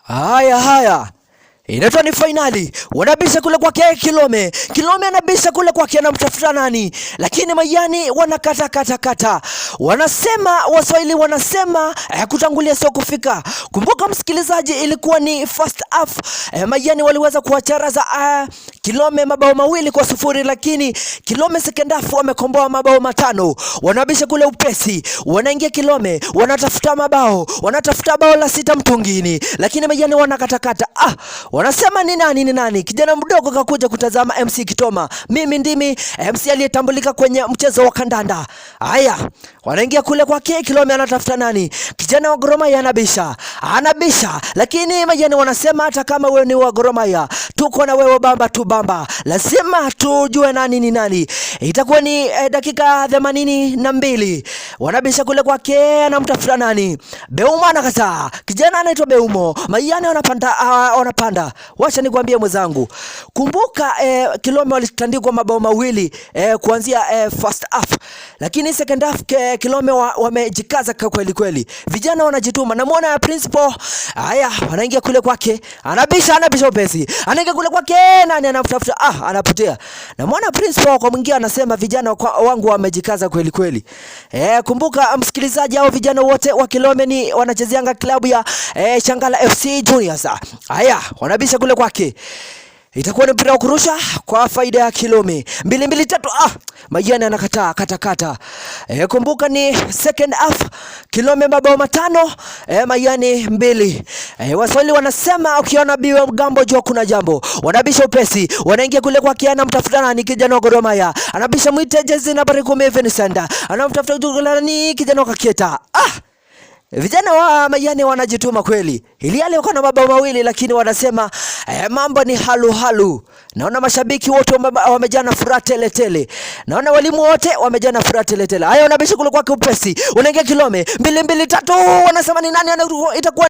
Haya. Inaitwa ni finali. Wanabisha kule kwake Kilome. Kilome anabisha kule kwake, anamtafuta nani? Lakini Mayani wanakata. Wanasema Waswahili wanasema kutangulia sio kufika. Kumbuka msikilizaji, ilikuwa ni first half. Mayani waliweza kuwacharaza Kilome mabao 2-0, lakini Kilome second half wamekomboa mabao 5. Wanabisha kule upesi. Wanaingia Kilome, wanatafuta wanatafuta bao la 6 mtungini. Lakini Mayani wanakata. Wanasema ni nani? Kijana mdogo kakuja kutazama MC Kitoma. Mimi ndimi MC aliyetambulika kwenye mchezo wa kandanda. Haya, wanaingia kule kwake Kilome, anatafuta nani? Kijana wa Gor Mahia anabisha. Lakini Mayani wanasema hata kama wewe ni wa Gor Mahia, tuko na wewe bamba tu bamba. Lazima tujue nani ni nani. Itakuwa ni dakika 82. Wanabisha kule kwake, anamtafuta nani? Beumo anakataa. Kijana anaitwa Beumo. Mayani wanapanda. Wacha nikwambie mwenzangu. Kumbuka Kilome walitandikwa mabao 2 kuanzia first half. Lakini second half Kilome wamejikaza kweli. Vijana wanajituma. Namuona principal. Haya, wanaingia kule kwake. Anabisha upesi. Anaingia kule kwake, nani anamtafuta? Anapotea. Namuona principal kwa mwingine anasema vijana wangu wamejikaza kweli. Kumbuka msikilizaji, hao vijana wote wa Kilome ni wanachezeanga klabu ya Shangala FC Juniors. Haya, wanabisha kule kwake. Itakuwa ni mpira wa kurusha kwa faida ya Kilome. 2-3. Mayani anakata. Kumbuka ni second half. Kilome mabao 5, Mayani 2. Waswahili wanasema ukiona biwe mgambo jua kuna jambo. Wanabisha upesi. Wanaingia kule kwake, anamtafuta nani? Kijana wa Gor Mahia. Anabisha mwite jezi nambari 10 Vincent. Anamtafuta nani? Kijana wa Kaketa. Vijana wa Mayani wanajituma kweli. Iliali wako na mabao 2, lakini wanasema mambo ni halu. Naona mashabiki wote wamejana furaha tele. Naona walimu wote wamejana furaha tele. Haya, wanabisha kule kwake upesi. Unaingia Kilome. 2-3. Wanasema ni nani itakuwa